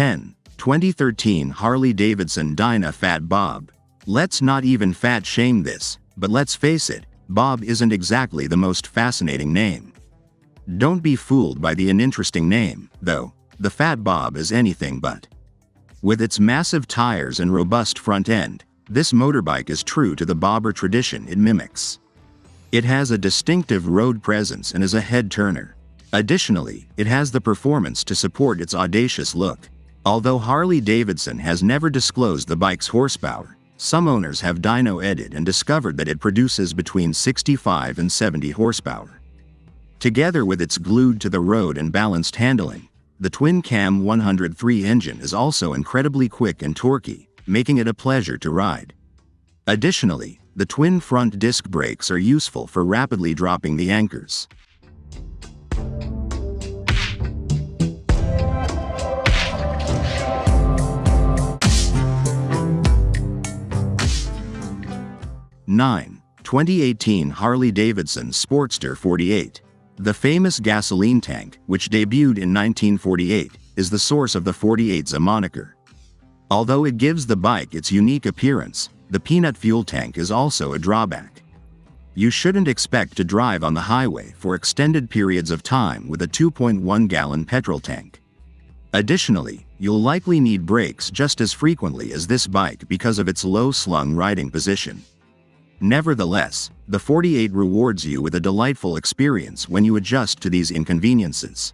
10. 2013 Harley-Davidson Dyna Fat Bob. Let's not even fat shame this, but let's face it, Bob isn't exactly the most fascinating name. Don't be fooled by the uninteresting name, though. The Fat Bob is anything but. With its massive tires and robust front end, this motorbike is true to the bobber tradition it mimics. It has a distinctive road presence and is a head-turner. Additionally, it has the performance to support its audacious look. Although Harley-Davidson has never disclosed the bike's horsepower, some owners have dyno-edited and discovered that it produces between 65 and 70 horsepower. Together with its glued-to-the-road and balanced handling, the twin-cam 103 engine is also incredibly quick and torquey, making it a pleasure to ride. Additionally, the twin front disc brakes are useful for rapidly dropping the anchors. (9) 2018 Harley-Davidson Sportster 48. The famous gasoline tank, which debuted in 1948, is the source of the 48's moniker. Although it gives the bike its unique appearance, the peanut fuel tank is also a drawback. You shouldn't expect to drive on the highway for extended periods of time with a 2.1-gallon petrol tank. Additionally, you'll likely need brakes just as frequently as this bike because of its low-slung riding position. Nevertheless, the 48 rewards you with a delightful experience when you adjust to these inconveniences.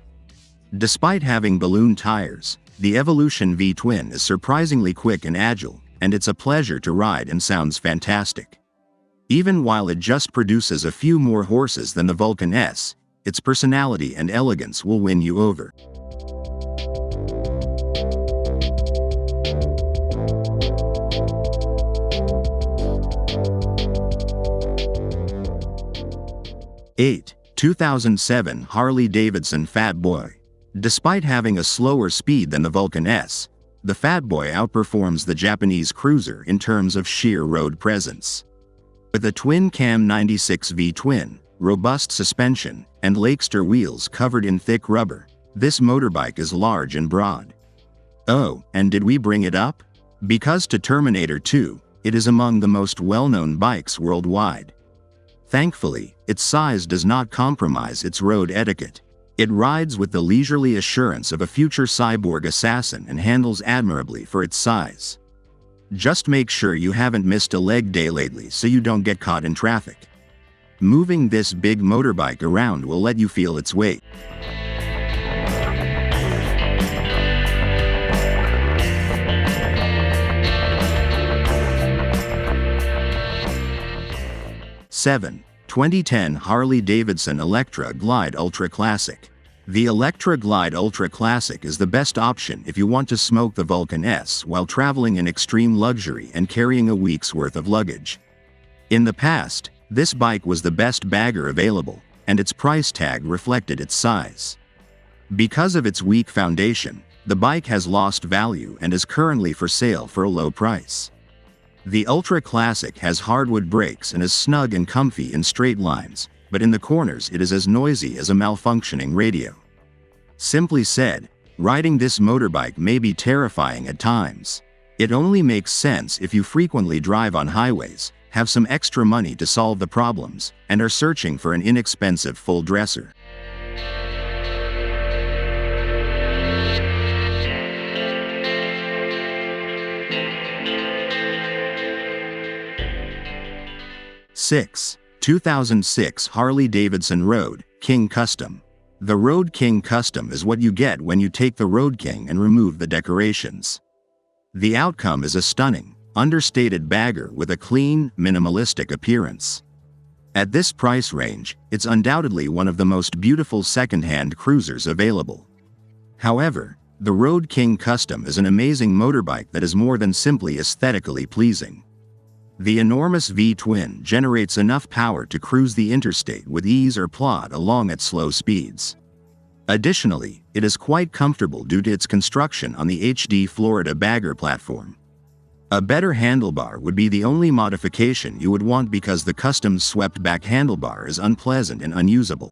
Despite having balloon tires, the Evolution V-twin is surprisingly quick and agile, and it's a pleasure to ride and sounds fantastic. Even while it just produces a few more horses than the Vulcan S, its personality and elegance will win you over. (8) 2007 Harley-Davidson Fatboy. Despite having a slower speed than the Vulcan S, the Fatboy outperforms the Japanese cruiser in terms of sheer road presence. With a twin-cam 96 V-twin, robust suspension, and Lakester wheels covered in thick rubber, this motorbike is large and broad. Oh, and did we bring it up? Because to Terminator 2, it is among the most well-known bikes worldwide. Thankfully, its size does not compromise its road etiquette. It rides with the leisurely assurance of a future cyborg assassin and handles admirably for its size. Just make sure you haven't missed a leg day lately so you don't get caught in traffic. Moving this big motorbike around will let you feel its weight. (7) 2010 Harley-Davidson Electra Glide Ultra Classic. The Electra Glide Ultra Classic is the best option if you want to smoke the Vulcan S while traveling in extreme luxury and carrying a week's worth of luggage. In the past, this bike was the best bagger available, and its price tag reflected its size. Because of its weak foundation, the bike has lost value and is currently for sale for a low price. The Ultra Classic has hardwood brakes and is snug and comfy in straight lines, but in the corners it is as noisy as a malfunctioning radio. Simply said, riding this motorbike may be terrifying at times. It only makes sense if you frequently drive on highways, have some extra money to solve the problems, and are searching for an inexpensive full dresser. (6) 2006 Harley-Davidson Road King Custom. The Road King Custom is what you get when you take the Road King and remove the decorations. The outcome is a stunning, understated bagger with a clean, minimalistic appearance. At this price range, it's undoubtedly one of the most beautiful second-hand cruisers available. However, the Road King Custom is an amazing motorbike that is more than simply aesthetically pleasing. The enormous V-twin generates enough power to cruise the interstate with ease or plod along at slow speeds. Additionally, it is quite comfortable due to its construction on the HD Florida bagger platform. A better handlebar would be the only modification you would want because the custom swept-back handlebar is unpleasant and unusable.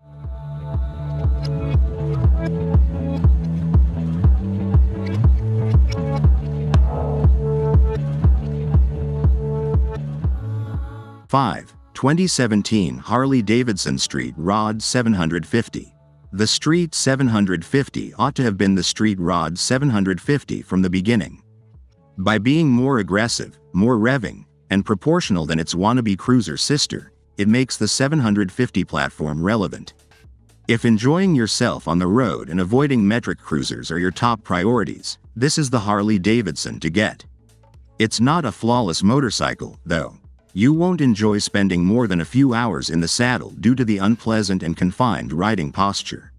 5. 2017 Harley-Davidson Street Rod 750. The Street 750 ought to have been the Street Rod 750 from the beginning. By being more aggressive, more revving, and proportional than its wannabe cruiser sister, it makes the 750 platform relevant. If enjoying yourself on the road and avoiding metric cruisers are your top priorities, this is the Harley-Davidson to get. It's not a flawless motorcycle, though. You won't enjoy spending more than a few hours in the saddle due to the unpleasant and confined riding posture.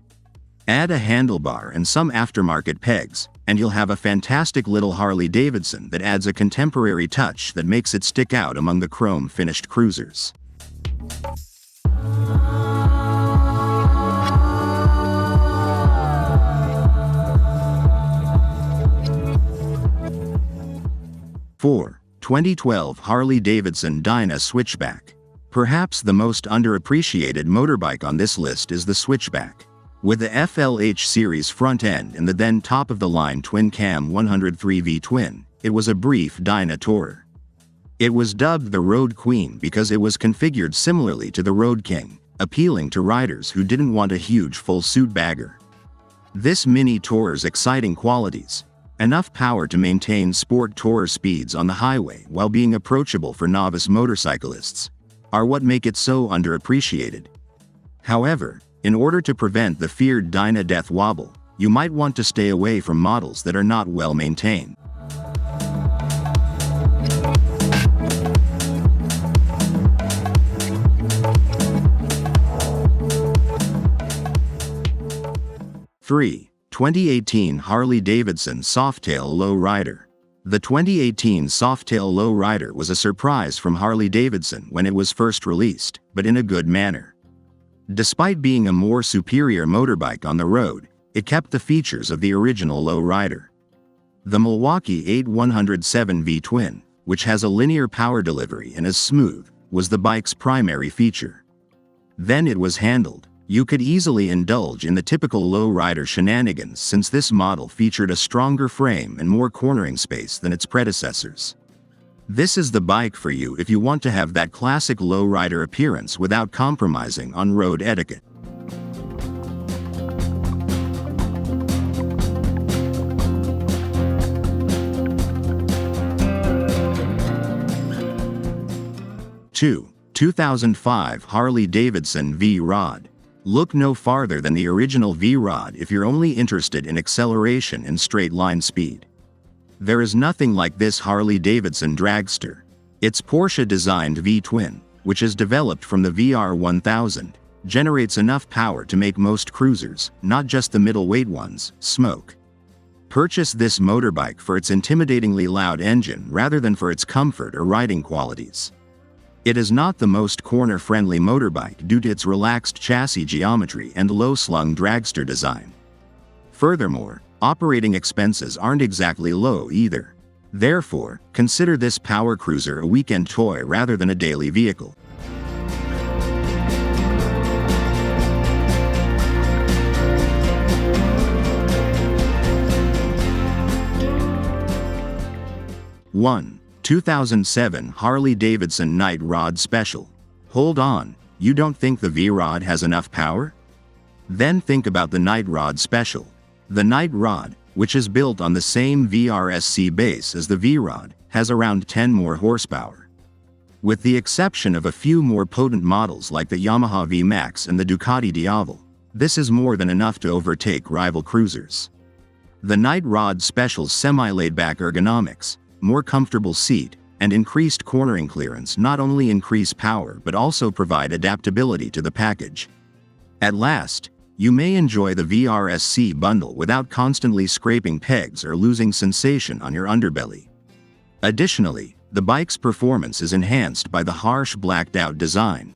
Add a handlebar and some aftermarket pegs, and you'll have a fantastic little Harley-Davidson that adds a contemporary touch that makes it stick out among the chrome-finished cruisers. Four. 2012 Harley-Davidson Dyna Switchback. Perhaps the most underappreciated motorbike on this list is the Switchback. With the FLH series front end and the then top-of-the-line twin-cam 103V twin, it was a brief Dyna tourer. It was dubbed the Road Queen because it was configured similarly to the Road King, appealing to riders who didn't want a huge full-suit bagger. This mini tourer's exciting qualities, enough power to maintain sport tourer speeds on the highway while being approachable for novice motorcyclists, are what make it so underappreciated. However, in order to prevent the feared Dyna death wobble, you might want to stay away from models that are not well maintained. Three. 2018 Harley-Davidson Softail Low Rider. The 2018 Softail Low Rider was a surprise from Harley-Davidson when it was first released, but in a good manner. Despite being a more superior motorbike on the road, it kept the features of the original Low Rider. The Milwaukee 8107V twin, which has a linear power delivery and is smooth, was the bike's primary feature. Then it was handled. You could easily indulge in the typical low rider shenanigans since this model featured a stronger frame and more cornering space than its predecessors. This is the bike for you if you want to have that classic low rider appearance without compromising on road etiquette. Two. 2005 Harley-Davidson Vrod. Look no farther than the original Vrod if you're only interested in acceleration and straight-line speed. There is nothing like this Harley-Davidson dragster. Its Porsche-designed V-twin, which is developed from the VR1000, generates enough power to make most cruisers, not just the middleweight ones, smoke. Purchase this motorbike for its intimidatingly loud engine rather than for its comfort or riding qualities. It is not the most corner-friendly motorbike due to its relaxed chassis geometry and low-slung dragster design. Furthermore, operating expenses aren't exactly low either. Therefore, consider this power cruiser a weekend toy rather than a daily vehicle. One. 2007 Harley-Davidson Night Rod Special. Hold on, you don't think the V-Rod has enough power? Then think about the Night Rod Special. The Night Rod, which is built on the same VRSC base as the V-Rod, has around 10 more horsepower. With the exception of a few more potent models like the Yamaha V-Max and the Ducati Diavel, this is more than enough to overtake rival cruisers. The Night Rod Special's semi-laid-back ergonomics, more comfortable seat, and increased cornering clearance not only increase power but also provide adaptability to the package. At last, you may enjoy the VRSC bundle without constantly scraping pegs or losing sensation on your underbelly. Additionally, the bike's performance is enhanced by the harsh blacked-out design,